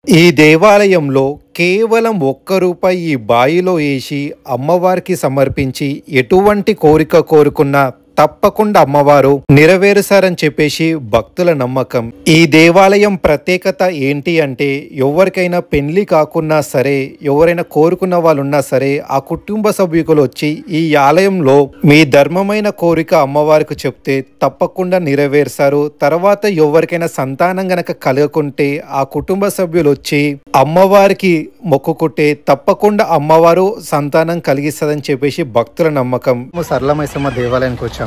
ఈ దేవాలయంలో కేవలం ₹1 ఈ బావిలో వేసి అమ్మవారికి సమర్పించి ఎటువంటి కోరిక కోరుకున్నా తప్పకుండా అమ్మవారు నెరవేరుస్తారని చెప్పేసి భక్తుల నమ్మకం. ఈ దేవాలయం ప్రత్యేకత ఏంటి అంటే, ఎవరికైనా పెళ్లి కాకున్నా సరే, ఎవరైనా కోరుకున్న వాళ్ళు ఉన్నా సరే, ఆ కుటుంబ సభ్యులు వచ్చి ఈ ఆలయంలో మీ ధర్మమైన కోరిక అమ్మవారికి చెప్తే తప్పకుండా నెరవేరుస్తారు. తర్వాత ఎవరికైనా సంతానం గనక కలగకుంటే ఆ కుటుంబ సభ్యులు వచ్చి అమ్మవారికి మొక్కుకుంటే తప్పకుండా అమ్మవారు సంతానం కలిగిస్తుందని చెప్పేసి భక్తుల నమ్మకం. సరళ మైసమ్మ దేవాలయానికి వచ్చాము.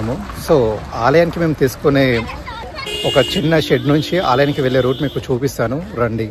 సో ఆలయానికి మేము తీసుకునే ఒక చిన్న షెడ్ నుంచి ఆలయానికి వెళ్ళే రూట్ మీకు చూపిస్తాను, రండి.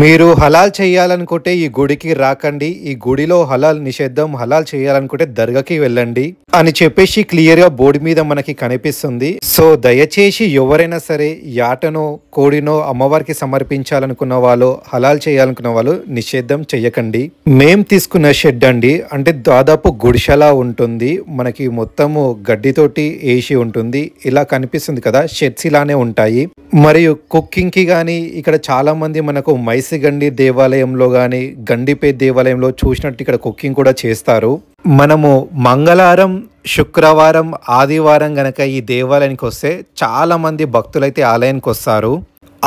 మీరు హలాల్ చేయాలనుకుంటే ఈ గుడికి రాకండి, ఈ గుడిలో హలాల్ నిషేధం, హలాల్ చేయాలనుకుంటే దర్గాకి వెళ్ళండి అని చెప్పేసి క్లియర్ గా బోర్డు మీద మనకి కనిపిస్తుంది. సో దయచేసి ఎవరైనా సరే యాటనో కోడినో అమ్మవారికి సమర్పించాలనుకున్న వాళ్ళు, హలాల్ చేయాలనుకున్న వాళ్ళు నిషేధం చెయ్యకండి. మేం తీసుకున్న షెడ్ అండి, అంటే దాదాపు గుడిసెలా ఉంటుంది, మనకి మొత్తము గడ్డితోటి వేసి ఉంటుంది. ఇలా కనిపిస్తుంది కదా, షెడ్స్ ఇలానే ఉంటాయి. మరియు కుకింగ్ కి గానీ ఇక్కడ చాలా మంది మనకు మైసిగండి దేవాలయంలో గానీ గండిపేట్ దేవాలయంలో చూసినట్టు ఇక్కడ కుకింగ్ కూడా చేస్తారు. మనము మంగళవారం, శుక్రవారం, ఆదివారం గనక ఈ దేవాలయానికి వస్తే చాలా మంది భక్తులైతే ఆలయానికి వస్తారు.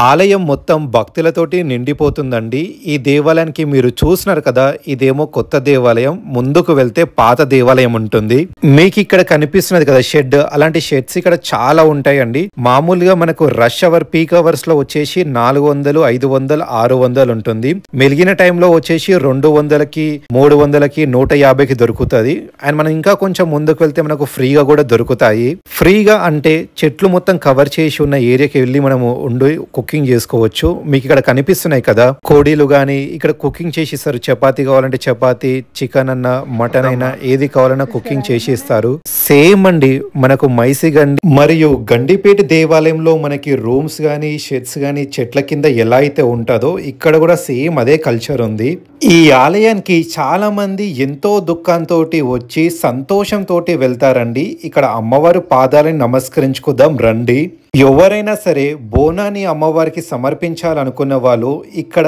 ఆలయం మొత్తం భక్తులతోటి నిండిపోతుందండి. ఈ దేవాలయానికి మీరు చూసినారు కదా, ఇదేమో కొత్త దేవాలయం, ముందుకు వెళ్తే పాత దేవాలయం ఉంటుంది. మీకు ఇక్కడ కనిపిస్తున్నది కదా షెడ్, అలాంటి షెడ్స్ ఇక్కడ చాలా ఉంటాయండి. మామూలుగా మనకు రష్ అవర్, పీక్ అవర్స్ లో వచ్చేసి 400, 500, 600 ఉంటుంది. మెలిగిన టైంలో వచ్చేసి 200కి, 300కి, 150కి దొరుకుతుంది. అండ్ మనం ఇంకా కొంచెం ముందుకు వెళ్తే మనకు ఫ్రీగా కూడా దొరుకుతాయి. ఫ్రీగా అంటే చెట్లు మొత్తం కవర్ చేసి ఉన్న ఏరియాకి వెళ్ళి మనము ఉండి కుకింగ్ చేసుకోవచ్చు. మీకు ఇక్కడ కనిపిస్తున్నాయి కదా కోడీలు గానీ, ఇక్కడ కుకింగ్ చేసి ఇస్తారు. చపాతీ కావాలంటే చపాతీ, చికెన్ అన్న, మటన్ అయినా ఏది కావాలన్నా కుకింగ్ చేసి ఇస్తారు. సేమ్ అండి మనకు మైసిగండి మరియు గండిపేట దేవాలయంలో మనకి రూమ్స్ గానీ, షెడ్స్ గానీ చెట్ల కింద ఎలా అయితే ఉంటుందో ఇక్కడ కూడా సేమ్ అదే కల్చర్ ఉంది. ఈ ఆలయానికి చాలా మంది ఎంతో దుఃఖంతో వచ్చి సంతోషంతో వెళ్తారండి. ఇక్కడ అమ్మవారి పాదాలను నమస్కరించుకుందాం రండి. ఎవరైనా సరే బోనాన్ని అమ్మవారికి సమర్పించాలనుకున్న వాళ్ళు ఇక్కడ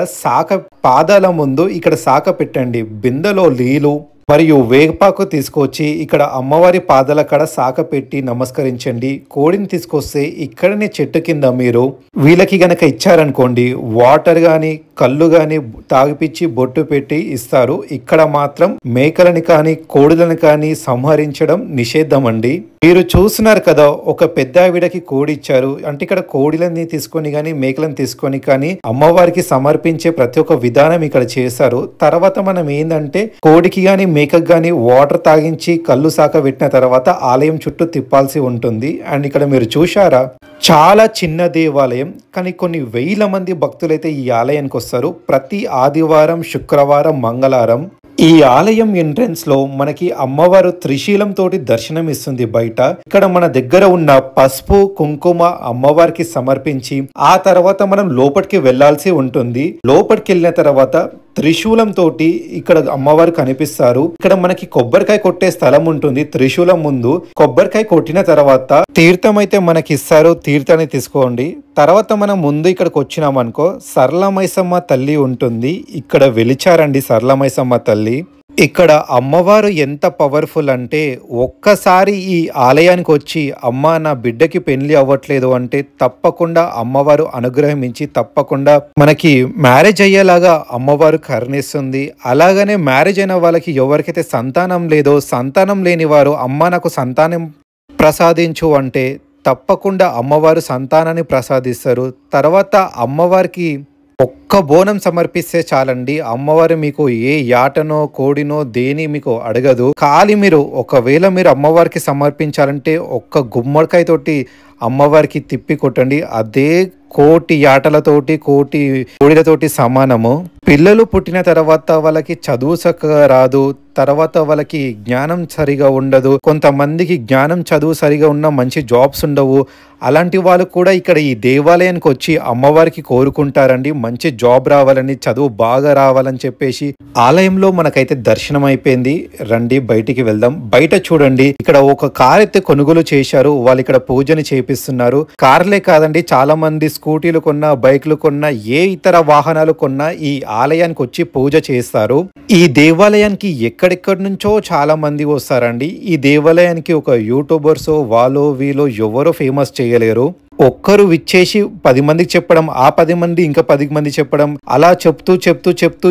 పాదాల ముందు ఇక్కడ శాఖ పెట్టండి. బిందెలో నీళ్ళు మరియు వేపాకు తీసుకొచ్చి ఇక్కడ అమ్మవారి పాదాల కాడ శాఖ పెట్టి నమస్కరించండి. కోడిని తీసుకొస్తే ఇక్కడనే చెట్టు కింద మీరు వీళ్ళకి గనక ఇచ్చారనుకోండి, వాటర్ గాని కళ్ళు గాని తాగిపిచ్చి బొట్టు పెట్టి ఇస్తారు. ఇక్కడ మాత్రం మేకలని కానీ కోడులను కానీ సంహరించడం నిషేధం అండి. మీరు చూస్తున్నారు కదా, ఒక పెద్ద ఆవిడకి కోడి ఇచ్చారు అంటే ఇక్కడ కోడిలని తీసుకొని కానీ మేకలను తీసుకొని కానీ అమ్మవారికి సమర్పించే ప్రతి ఒక్క విధానం ఇక్కడ చేశారు. తర్వాత మనం ఏంటంటే కోడికి గాని మేకకు గాని వాటర్ తాగించి కళ్ళు శాఖ పెట్టిన తర్వాత ఆలయం చుట్టూ తిప్పాల్సి ఉంటుంది. అండ్ ఇక్కడ మీరు చూశారా, చాలా చిన్న దేవాలయం కానీ కొన్ని వేల మంది భక్తులైతే ఈ ఆలయానికి వస్తారు. ప్రతి ఆదివారం, శుక్రవారం, మంగళవారం. ఈ ఆలయం ఎంట్రన్స్ లో మనకి అమ్మవారు త్రిశూలం తోటి దర్శనం ఇస్తుంది బయట. ఇక్కడ మన దగ్గర ఉన్న పసుపు, కుంకుమ అమ్మవారికి సమర్పించి ఆ తర్వాత మనం లోపలికి వెళ్లాల్సి ఉంటుంది. లోపలికి వెళ్ళిన తర్వాత త్రిశూలం తోటి ఇక్కడ అమ్మవారు కనిపిస్తారు. ఇక్కడ మనకి కొబ్బరికాయ కొట్టే స్థలం ఉంటుంది. త్రిశూలం ముందు కొబ్బరికాయ కొట్టిన తర్వాత తీర్థం అయితే మనకి ఇస్తారు. తీర్థాన్ని తీసుకోండి. తర్వాత మనం ముందు ఇక్కడికి వచ్చినాం అనుకో, సరళ మైసమ్మ తల్లి ఉంటుంది. ఇక్కడ వెలిచారండి సరళ మైసమ్మ తల్లి. ఇక్కడ అమ్మవారు ఎంత పవర్ఫుల్ అంటే, ఒక్కసారి ఈ ఆలయానికి వచ్చి అమ్మ నా బిడ్డకి పెళ్లి అవ్వట్లేదు అంటే తప్పకుండా అమ్మవారు అనుగ్రహం ఇచ్చి తప్పకుండా మనకి మ్యారేజ్ అయ్యేలాగా అమ్మవారు కరుణిస్తుంది. అలాగనే మ్యారేజ్ అయిన వాళ్ళకి ఎవరికైతే సంతానం లేదో, సంతానం లేని వారు అమ్మ నాకు సంతానం ప్రసాదించు అంటే తప్పకుండా అమ్మవారు సంతానాన్ని ప్రసాదిస్తారు. తర్వాత అమ్మవారికి ఒక్క బోనం సమర్పిస్తే చాలండి, అమ్మవారు మీకు ఏ యాటనో కోడినో దేని మీకు అడగదు. ఖాళీ మీరు ఒకవేళ మీరు అమ్మవారికి సమర్పించాలంటే ఒక్క గుమ్మడికాయ తోటి అమ్మవారికి తిప్పి కొట్టండి, అదే కోటి యాటలతోటి కోటి కోడిలతోటి సమానము. పిల్లలు పుట్టిన తర్వాత వాళ్ళకి చదువు చక్కగా రాదు, తర్వాత వాళ్ళకి జ్ఞానం సరిగా ఉండదు, కొంతమందికి జ్ఞానం చదువు సరిగా ఉన్న మంచి జాబ్స్ ఉండవు. అలాంటి వాళ్ళు కూడా ఇక్కడ ఈ దేవాలయానికి వచ్చి అమ్మవారికి కోరుకుంటారండి, మంచి జాబ్ రావాలని, చదువు బాగా రావాలని చెప్పేసి ఆలయంలో మనకైతే దర్శనం అయిపోయింది. రండి బయటికి వెళ్దాం. బయట చూడండి, ఇక్కడ ఒక కార్ అయితే కొనుగోలు చేశారు. వాళ్ళు ఇక్కడ పూజని చేపిస్తున్నారు. కార్లే కాదండి, చాలా మంది స్కూటీలు కొన్నా, బైక్లు కొన్నా, ఏ ఇతర వాహనాలు కొన్నా ఈ ఆలయానికి వచ్చి పూజ చేస్తారు. ఈ దేవాలయానికి ఎక్కడెక్కడి నుంచో చాలా మంది వస్తారండి. ఈ దేవాలయానికి ఒక యూట్యూబర్స్ వాళ్ళు వీళ్ళు ఎవరో ఫేమస్ చేయలేరు. ఒక్కరు విచ్చేసి 10 మందికి చెప్పడం, ఆ 10 మంది ఇంకా 10 మంది చెప్పడం, అలా చెప్తూ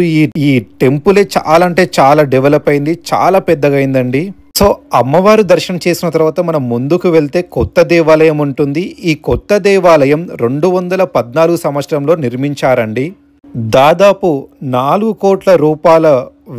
ఈ టెంపులే చాలా అంటే చాలా డెవలప్ అయింది, చాలా పెద్దగా అయిందండి. సో అమ్మవారు దర్శనం చేసిన తర్వాత మనం ముందుకు వెళ్తే కొత్త దేవాలయం ఉంటుంది. ఈ కొత్త దేవాలయం 214 సంవత్సరంలో నిర్మించారండి. దాదాపు 4 కోట్ల రూపాయల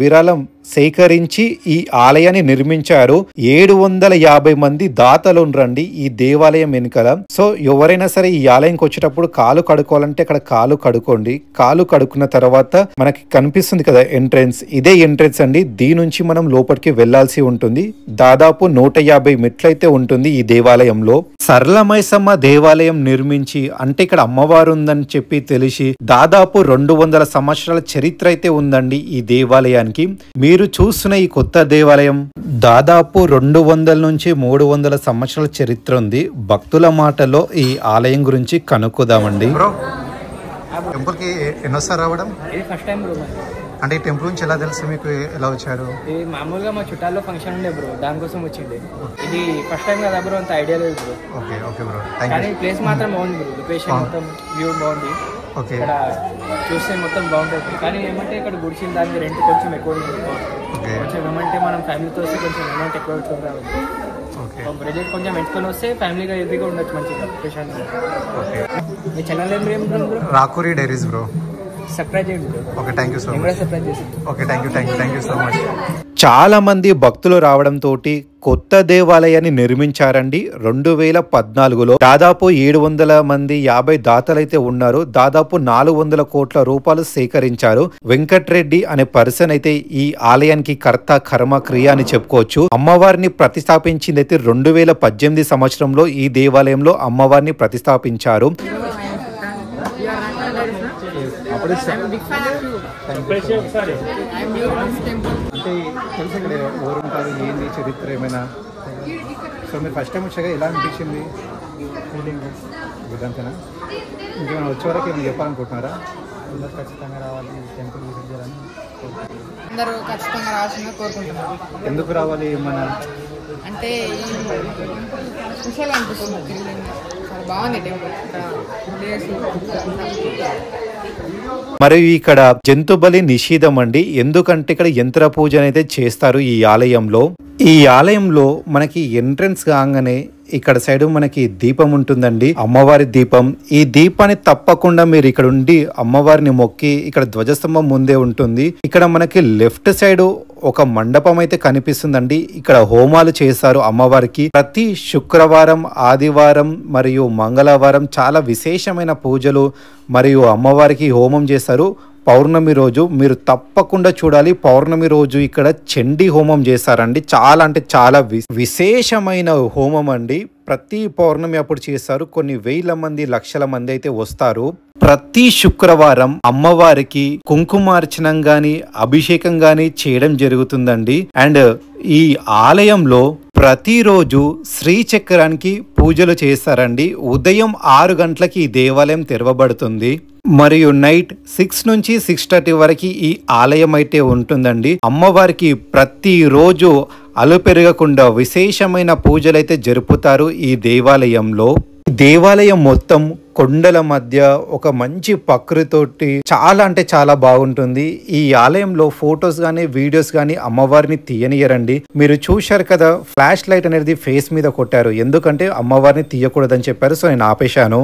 విరాళం సేకరించి ఈ ఆలయాన్ని నిర్మించారు. 750 మంది దాతలు రండి ఈ దేవాలయం వెనుకల. సో ఎవరైనా సరే ఈ ఆలయంకి వచ్చేటప్పుడు కాలు కడుక్కోవాలంటే అక్కడ కాలు కడుక్కోండి. కాలు కడుక్కున్న తర్వాత మనకి కనిపిస్తుంది కదా ఎంట్రెన్స్, ఇదే ఎంట్రెన్స్ అండి. దీని నుంచి మనం లోపలికి వెళ్లాల్సి ఉంటుంది. దాదాపు 150 మెట్లయితే ఉంటుంది ఈ దేవాలయంలో. సరళమైసమ్మ దేవాలయం నిర్మించి, అంటే ఇక్కడ అమ్మవారు ఉందని చెప్పి తెలిసి దాదాపు 200 సంవత్సరాల చరిత్ర అయితే ఉందండి ఈ దేవాలయానికి. మీరు చూస్తున్న ఈ కొత్త దేవాలయం దాదాపు 200 నుంచి 300 సంవత్సరాల చరిత్ర ఉంది. భక్తుల మాటలో ఈ ఆలయం గురించి కనుక్కుందామండి. టెంపుల్ కి ఎన్నోసారి రావడం? First time bro. అంటే ఈ టెంపుల్ నుంచి ఎలా తెలుసు మీకు, ఎలా వచ్చారు? ఇది మామూలుగా మా చుట్టాల్లో ఫంక్షన్ ఉండే బ్రో, దానికోసం వచ్చింది. ఇది ఫస్ట్ టైం కదా బ్రో, అంత ఐడియా లేదు బ్రో. ఓకే ఓకే బ్రో, కానీ ప్లేస్ మాత్రం బాగుంది బ్రో. లొకేషన్ మొత్తం వ్యూ బాగుంది. ఇక్కడ చూస్తే మొత్తం బాగుంటుంది. కానీ ఏమంటే ఇక్కడ గుడిచిన దానికి రెంట్ కొంచెం ఎక్కువ ఉంది. కొంచెం ఏమంటే మనం ఫ్యామిలీతో వస్తే కొంచెం అమౌంట్ ఎక్కువ పెట్టుకుని రావాలి. బడ్జెట్ కొంచెం పెట్టుకొని వస్తే ఫ్యామిలీగా హెవీగా ఉండొచ్చు మంచిగా లొకేషన్. మీ ఛానల్ ఏం bro? Rakuri diaries bro. Subscribe చేయండి bro. Okay, thank you so much. Subscribe చేసి okay, thank you so much. చాలా మంది భక్తులు రావడంతో కొత్త దేవాలయాన్ని నిర్మించారండి 2014లో. దాదాపు 700 మంది 50 దాతలైతే ఉన్నారు. దాదాపు 400 కోట్ల రూపాయలు సేకరించారు. వెంకట్రెడ్డి అనే పర్సన్ అయితే ఈ ఆలయానికి కర్త కర్మ క్రియ అని చెప్పుకోవచ్చు. అమ్మవారిని ప్రతిష్టాపించింది అయితే 2018 సంవత్సరంలో ఈ దేవాలయంలో అమ్మవారిని ప్రతిష్టాపించారు. అంటే తెలుసు ఇక్కడ ఎవరు ఉంటారు, ఏంది చరిత్ర ఏమైనా? సో మీరు ఫస్ట్ టైం వచ్చాక ఎలా అనిపించింది ఫీలింగ్? ఇదంతేనా? ఇంకేమైనా వచ్చే వరకు ఏమైనా చెప్పాలనుకుంటున్నారా? అందరూ ఖచ్చితంగా రావాలి, టెంపుల్ విజిట్ చేయాలని అందరూ ఖచ్చితంగా రావాల్సిందిగా కోరుకుంటున్నారు. ఎందుకు రావాలి? ఏమన్నా అంటే స్పెషల్ అనిపిస్తుంది. చాలా బాగుంది టెంపుల్. మరియు ఇక్కడ జంతు బలి నిషేధం అండి. ఎందుకంటే ఇక్కడ యంత్ర పూజ అయితే చేస్తారు ఈ ఆలయంలో. ఈ ఆలయంలో మనకి ఎంట్రన్స్ కాగానే ఇక్కడ సైడ్ మనకి దీపం ఉంటుందండి, అమ్మవారి దీపం. ఈ దీపాన్ని తప్పకుండా మీరు ఇక్కడ ఉండి అమ్మవారిని మొక్కి, ఇక్కడ ధ్వజస్తంభం ముందే ఉంటుంది. ఇక్కడ మనకి లెఫ్ట్ సైడ్ ఒక మండపం అయితే కనిపిస్తుందండి. ఇక్కడ హోమాలు చేస్తారు అమ్మవారికి. ప్రతి శుక్రవారం, ఆదివారం మరియు మంగళవారం చాలా విశేషమైన పూజలు మరియు అమ్మవారికి హోమం చేస్తారు. పౌర్ణమి రోజు మీరు తప్పకుండా చూడాలి. పౌర్ణమి రోజు ఇక్కడ చండీ హోమం చేస్తారండి. చాలా అంటే చాలా విశేషమైన హోమం అండి. ప్రతి పౌర్ణమి అప్పుడు చేస్తారు. కొన్ని వేల మంది, లక్షల మంది అయితే వస్తారు. ప్రతి శుక్రవారం అమ్మవారికి కుంకుమార్చనం గాని, అభిషేకం గాని చేయడం జరుగుతుందండి. అండ్ ఈ ఆలయంలో ప్రతిరోజు శ్రీచక్రానికి పూజలు చేస్తారండి. ఉదయం 6 గంటలకి ఈ దేవాలయం తెరవబడుతుంది మరియు నైట్ 6 నుంచి 6:30 వరకు ఈ ఆలయం అయితే ఉంటుందండి. అమ్మవారికి ప్రతిరోజు అలుపెరగకుండా విశేషమైన పూజలైతే జరుపుతారు ఈ దేవాలయంలో. దేవాలయం మొత్తం కొండల మధ్య ఒక మంచి ప్రకృతితోటి చాలా అంటే చాలా బాగుంటుంది. ఈ ఆలయంలో ఫొటోస్ గానీ, వీడియోస్ గానీ అమ్మవారిని తీయనియరండి. మీరు చూశారు కదా, ఫ్లాష్ లైట్ అనేది ఫేస్ మీద కొట్టారు. ఎందుకంటే అమ్మవారిని తీయకూడదని చెప్పారు. సో నేను ఆపేశాను.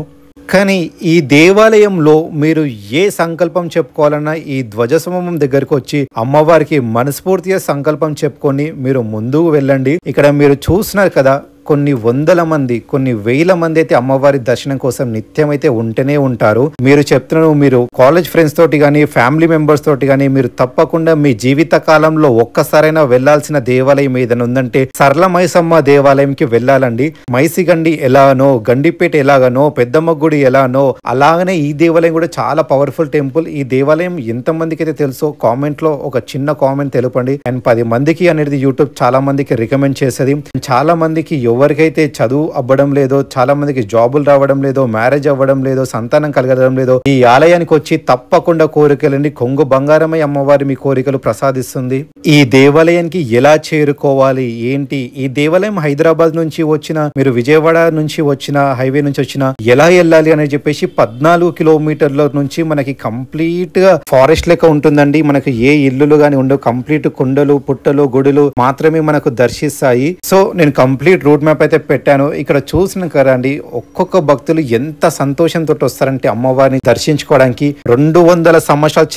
కానీ ఈ దేవాలయంలో మీరు ఏ సంకల్పం చెప్పుకోవాలన్నా ఈ ధ్వజస్తంభం దగ్గరకు వచ్చి అమ్మవారికి మనస్ఫూర్తిగా సంకల్పం చెప్పుకొని మీరు ముందుకు వెళ్ళండి. ఇక్కడ మీరు చూస్తున్నారు కదా, కొన్ని వందల మంది, కొన్ని వేల మంది అయితే అమ్మవారి దర్శనం కోసం నిత్యం అయితే ఉంటూనే ఉంటారు. మీరు చెప్తున్నాను, మీరు కాలేజ్ ఫ్రెండ్స్ తోటి కానీ ఫ్యామిలీ మెంబర్స్ తోటి కానీ మీరు తప్పకుండా మీ జీవిత కాలంలో ఒక్కసారైనా వెళ్లాల్సిన దేవాలయం ఏదైనా ఉందంటే సరళ మైసమ్మ దేవాలయంకి వెళ్ళాలండి. మైసిగండి ఎలానో, గండిపేట ఎలాగనో, పెద్దమ్మ గుడి ఎలానో అలాగనే ఈ దేవాలయం కూడా చాలా పవర్ఫుల్ టెంపుల్. ఈ దేవాలయం ఎంత మందికి అయితే తెలుసో కామెంట్ లో ఒక చిన్న కామెంట్ తెలుపండి. అండ్ 10 మందికి అనేది యూట్యూబ్ చాలా మందికి రికమెండ్ చేసేది. చాలా మందికి ఎవరికైతే చదువు అవ్వడం లేదో, చాలా మందికి జాబులు రావడం లేదో, మ్యారేజ్ అవ్వడం లేదో, సంతానం కలగడం లేదో, ఈ ఆలయానికి వచ్చి తప్పకుండా కోరికలండి కొంగు బంగారమై అమ్మవారి మీ కోరికలు ప్రసాదిస్తుంది. ఈ దేవాలయానికి ఎలా చేరుకోవాలి ఏంటి? ఈ దేవాలయం హైదరాబాద్ నుంచి వచ్చిన, మీరు విజయవాడ నుంచి వచ్చిన, హైవే నుంచి వచ్చిన ఎలా వెళ్ళాలి అని చెప్పేసి 14 కిలోమీటర్ల నుంచి మనకి కంప్లీట్ గా ఫారెస్ట్ లెక్క ఉంటుందండి. మనకి ఏ ఇల్లులు గాని ఉండవు, కంప్లీట్ కొండలు, పుట్టలు, గుడులు మాత్రమే మనకు దర్శిస్తాయి. సో నేను కంప్లీట్ రూట్ మ్యాప్ అయితే పెట్టాను. ఇక్కడ చూసిన కదండి ఒక్కొక్క భక్తులు ఎంత సంతోషంతో వస్తారంటే అమ్మవారిని దర్శించుకోవడానికి. 200 సంవత్సరాల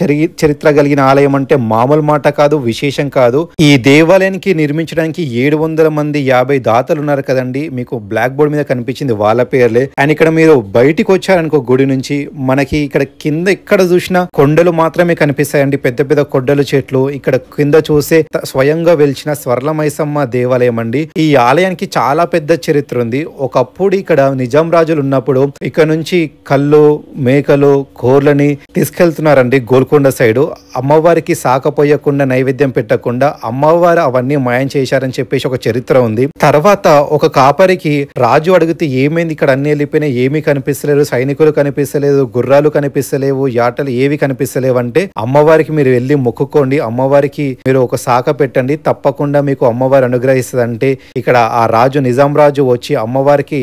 చరిత్ర కలిగిన ఆలయం అంటే మామూలు మాట కాదు, విశేషం కాదు. ఈ దేవాలయానికి నిర్మించడానికి 700 మంది 50 దాతలు ఉన్నారు కదండి. మీకు బ్లాక్ బోర్డ్ మీద కనిపించింది వాళ్ళ పేర్లే. అండ్ ఇక్కడ మీరు బయటికి వచ్చారనుకో గుడి నుంచి, మనకి ఇక్కడ కింద ఎక్కడ చూసినా కొండలు మాత్రమే కనిపిస్తాయండి, పెద్ద పెద్ద కొండలు, చెట్లు. ఇక్కడ కింద చూసే స్వయంగా వెలిచిన స్వర్ణ మైసమ్మ దేవాలయం అండి. ఈ ఆలయానికి చాలా పెద్ద చరిత్ర ఉంది. ఒకప్పుడు ఇక్కడ నిజాం రాజులు ఉన్నప్పుడు ఇక్కడ నుంచి కళ్ళు, మేకలు, కోర్లని తీసుకెళ్తున్నారండి గోల్కొండ సైడ్. అమ్మవారికి సాకపోయకుండా, నైవేద్యం పెట్టకుండా అమ్మవారు అవన్నీ మాయం చేశారని చెప్పేసి ఒక చరిత్ర ఉంది. తర్వాత ఒక కాపరికి రాజు అడిగితే ఏమైంది, ఇక్కడ అన్ని వెళ్ళిపోయినాయి, ఏమీ కనిపిస్తలేదు, సైనికులు కనిపిస్తలేదు, గుర్రాలు కనిపిస్తలేవు, యాటలు ఏవి కనిపిస్తలేవు అంటే అమ్మవారికి మీరు వెళ్ళి మొక్కుకోండి, అమ్మవారికి మీరు ఒక శాఖ పెట్టండి, తప్పకుండా మీకు అమ్మవారు అనుగ్రహిస్తుందంటే ఇక్కడ ఆ రాజు, నిజాం రాజు వచ్చి అమ్మవారికి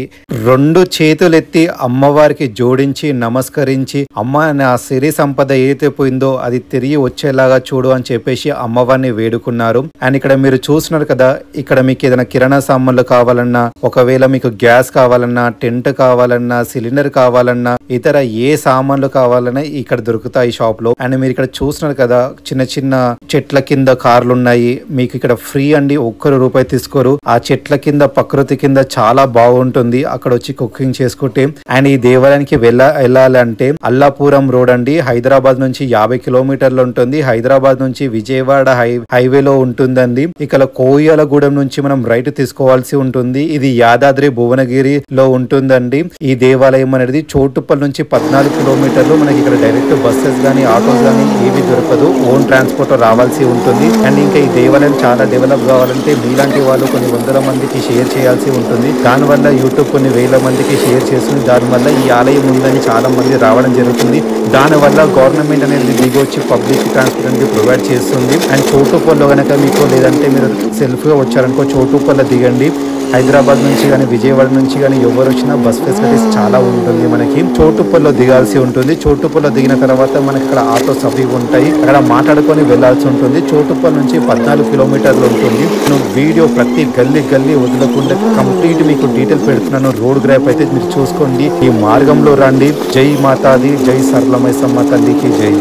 2 చేతులెత్తి అమ్మవారికి జోడించి నమస్కరించి, అమ్మ నా సిరి సంపద ఏదైతే పోయిందో అది తిరిగి వచ్చేలాగా చూడు అని చెప్పేసి అమ్మవారిని వేడుకున్నారు. అండ్ ఇక్కడ మీరు చూస్తున్నారు కదా, ఇక్కడ మీకు ఏదైనా కిరాణా సామాన్లు కావాలన్నా, ఒకవేళ మీకు గ్యాస్ కావాలన్నా, టెంట్ కావాలన్నా, సిలిండర్ కావాలన్నా, ఇతర ఏ సామాన్లు కావాలన్నా ఇక్కడ దొరుకుతాయి షాప్ లో. అండ్ మీరు ఇక్కడ చూస్తున్నారు కదా, చిన్న చిన్న చెట్ల కింద కార్లు ఉన్నాయి. మీకు ఇక్కడ ఫ్రీ అండి, ఒక్క రూపాయి తీసుకోరు. ఆ చెట్ల కింద, ప్రకృతి కింద చాలా బాగుంటుంది. అక్కడ వచ్చి కుకింగ్ చేసుకుంటే. అండ్ ఈ దేవాలయానికి వెళ్ళాలంటే అల్లాపురం రోడ్ అండి, హైదరాబాద్ నుంచి 50 కిలోమీటర్లు ఉంటుంది. హైదరాబాద్ నుంచి విజయవాడ హైవేలో ఉంటుందండి. ఇక్కడ కోయలగూడెం నుంచి మనం రైట్ తీసుకోవాల్సి ఉంటుంది. ఇది యాదాద్రి భువనగిరిలో ఉంటుందండి. ఈ దేవాలయం అనేది చోటుప్పల్ నుంచి 14 కిలోమీటర్లు. మనకి ఇక్కడ డైరెక్ట్ బస్సెస్ గానీ, ఆటోస్ గానీ ఏవి దొరకదు, ఓన్ ట్రాన్స్పోర్ట్ రావాల్సి ఉంటుంది. అండ్ ఇంకా ఈ దేవాలయం చాలా డెవలప్ కావాలంటే మీలాంటి వాళ్ళు కొన్ని వందల మందికి షేర్ చేయాల్సి ఉంటుంది. దానివల్ల యూట్యూబ్ కొన్ని వేల మందికి షేర్ చేస్తుంది. దానివల్ల ఈ ఆలయం ఉందని చాలా మంది రావడం జరుగుతుంది. దానివల్ల గవర్నమెంట్ అనేది దిగొచ్చి పబ్లిక్ ట్రాన్స్పోర్ట్ అనేది ప్రొవైడ్ చేస్తుంది. అండ్ చోటుప్పల్లో కనుక మీకు, లేదంటే మీరు సెల్ఫ్గా వచ్చారనుకో చోటుప్పల్లో దిగండి. హైదరాబాద్ నుంచి కానీ, విజయవాడ నుంచి కానీ ఎవరు వచ్చినా బస్ ఫెసిలిటీస్ చాలా ఉంటుంది. మనకి చోటుప్పల్లో దిగాల్సి ఉంటుంది. చోటుప్పల్లో దిగిన తర్వాత మనకి ఇక్కడ ఆటోస్ అవి ఉంటాయి, అక్కడ మాట్లాడుకొని వెళ్లాల్సి ఉంటుంది. చోటుప్పల్ నుంచి 14 కిలోమీటర్లు ఉంటుంది. వీడియో ప్రతి గల్లీ వదలకుండా కంప్లీట్ మీకు డీటెయిల్ పెడుతున్నాను. రోడ్ గ్రాప్ అయితే మీరు చూసుకోండి. ఈ మార్గంలో రండి. జై మాతాది, జై సరళ మైసమ్మ తల్లికి జై.